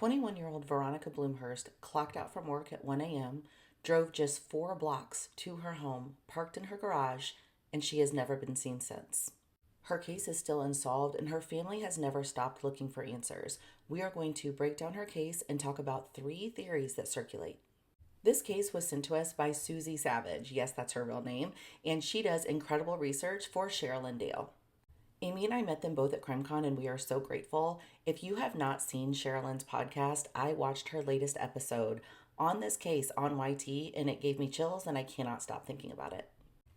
21-year-old Veronica Blumhorst clocked out from work at 1 a.m., drove just 4 blocks to her home, parked in her garage, and she has never been seen since. Her case is still unsolved, and her family has never stopped looking for answers. We are going to break down her case and talk about 3 theories that circulate. This case was sent to us by Susie Savage. Yes, that's her real name, and she does incredible research for Sherilyn Dale. Amy and I met them both at CrimeCon, and we are so grateful. If you have not seen Sherilyn's podcast, I watched her latest episode on this case on YT, and it gave me chills, and I cannot stop thinking about it.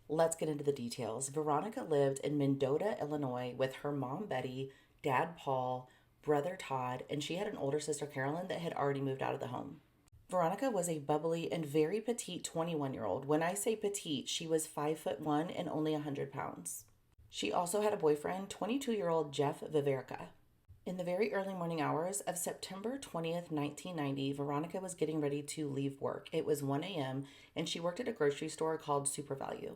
Let's get into the details. Veronica lived in Mendota, Illinois with her mom, Betty, dad, Paul, brother, Todd, and she had an older sister, Carolyn, that had already moved out of the home. Veronica was a bubbly and very petite 21-year-old. When I say petite, she was 5'1" and only 100 pounds. She also had a boyfriend, 22-year-old Jeff Viverica. In the very early morning hours of September 20th, 1990, Veronica was getting ready to leave work. It was 1 a.m., and she worked at a grocery store called SuperValue.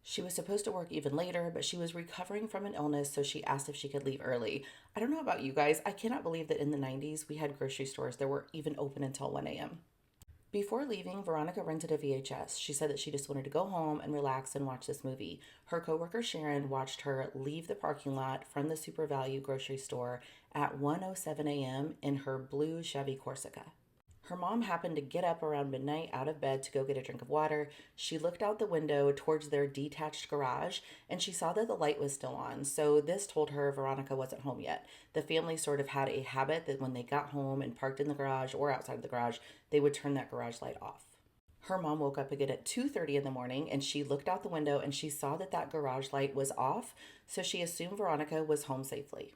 She was supposed to work even later, but she was recovering from an illness, so she asked if she could leave early. I don't know about you guys, I cannot believe that in the 90s we had grocery stores that were even open until 1 a.m. Before leaving, Veronica rented a VHS. She said that she just wanted to go home and relax and watch this movie. Her coworker Sharon watched her leave the parking lot from the SuperValue grocery store at 1:07 a.m. in her blue Chevy Corsica. Her mom happened to get up around midnight out of bed to go get a drink of water. She looked out the window towards their detached garage, and she saw that the light was still on. So this told her Veronica wasn't home yet. The family sort of had a habit that when they got home and parked in the garage or outside of the garage, they would turn that garage light off. Her mom woke up again at 2:30 in the morning, and she looked out the window and she saw that garage light was off, so she assumed Veronica was home safely.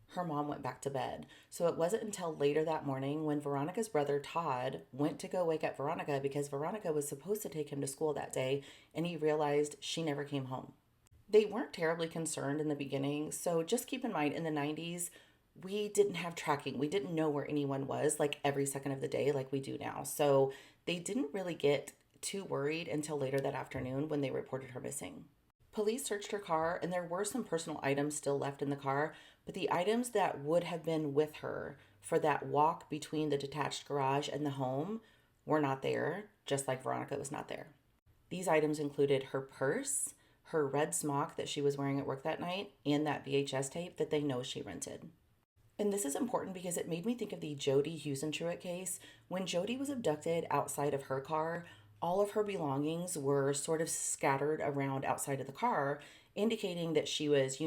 Her mom went back to bed. So it wasn't until later that morning when Veronica's brother Todd went to go wake up Veronica because Veronica was supposed to take him to school that day, and he realized she never came home. They weren't terribly concerned in the beginning, so just keep in mind in the 90s, we didn't have tracking. We didn't know where anyone was like every second of the day like we do now. So they didn't really get too worried until later that afternoon when they reported her missing. Police searched her car, and there were some personal items still left in the car, but the items that would have been with her for that walk between the detached garage and the home were not there, just like Veronica was not there. These items included her purse, her red smock that she was wearing at work that night, and that VHS tape that they know she rented. And this is important because it made me think of the Jody Huisentruit case. When Jody was abducted outside of her car, all of her belongings were sort of scattered around outside of the car, indicating that she was,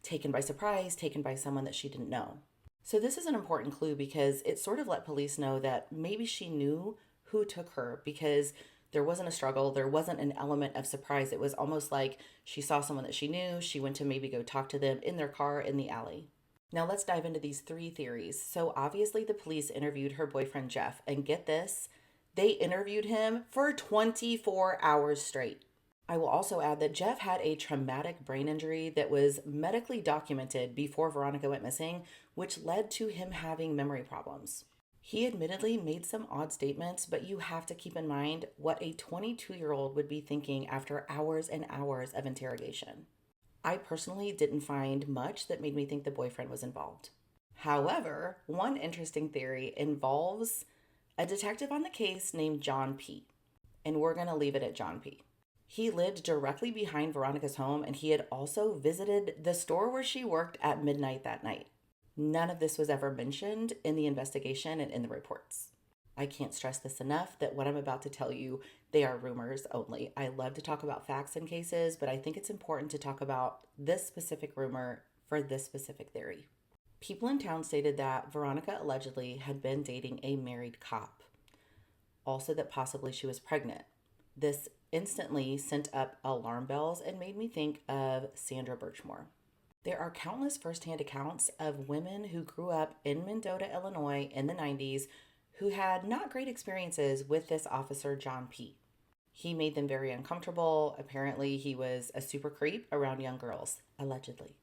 taken by surprise, taken by someone that she didn't know. So this is an important clue because it sort of let police know that maybe she knew who took her because there wasn't a struggle, there wasn't an element of surprise. It was almost like she saw someone that she knew, she went to maybe go talk to them in their car in the alley. Now let's dive into these 3 theories. So obviously the police interviewed her boyfriend Jeff, and get this, they interviewed him for 24 hours straight. I will also add that Jeff had a traumatic brain injury that was medically documented before Veronica went missing, which led to him having memory problems. He admittedly made some odd statements, but you have to keep in mind what a 22-year-old would be thinking after hours and hours of interrogation. I personally didn't find much that made me think the boyfriend was involved. However, one interesting theory involves a detective on the case named John P. And we're going to leave it at John P. He lived directly behind Veronica's home, and he had also visited the store where she worked at midnight that night. None of this was ever mentioned in the investigation and in the reports. I can't stress this enough that what I'm about to tell you, they are rumors only. I love to talk about facts in cases, but I think it's important to talk about this specific rumor for this specific theory. People in town stated that Veronica allegedly had been dating a married cop. Also that possibly she was pregnant. This instantly sent up alarm bells and made me think of Sandra Birchmore. There are countless firsthand accounts of women who grew up in Mendota, Illinois in the 90s who had not great experiences with this officer, John P. He made them very uncomfortable. Apparently, he was a super creep around young girls, allegedly.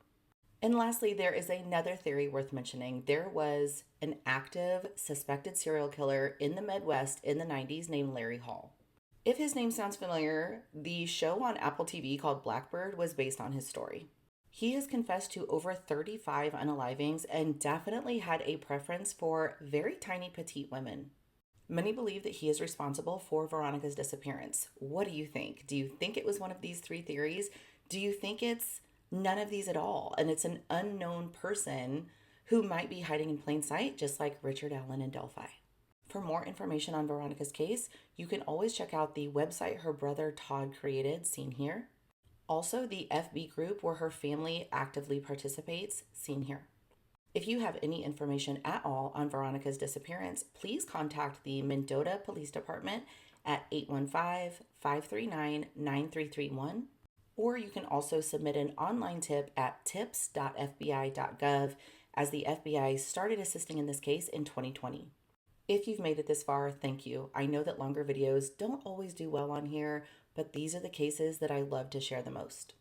And lastly, there is another theory worth mentioning. There was an active suspected serial killer in the Midwest in the 90s named Larry Hall. If his name sounds familiar, the show on Apple TV called Blackbird was based on his story. He has confessed to over 35 unalivings and definitely had a preference for very tiny petite women. Many believe that he is responsible for Veronica's disappearance. What do you think? Do you think it was one of these three theories? Do you think it's none of these at all and it's an unknown person who might be hiding in plain sight, just like Richard Allen in Delphi? For more information on Veronica's case, you can always check out the website her brother Todd created, seen here. Also, the FB group where her family actively participates, seen here. If you have any information at all on Veronica's disappearance, please contact the Mendota Police Department at 815-539-9331, or you can also submit an online tip at tips.fbi.gov, as the FBI started assisting in this case in 2020. If you've made it this far, thank you. I know that longer videos don't always do well on here, but these are the cases that I love to share the most.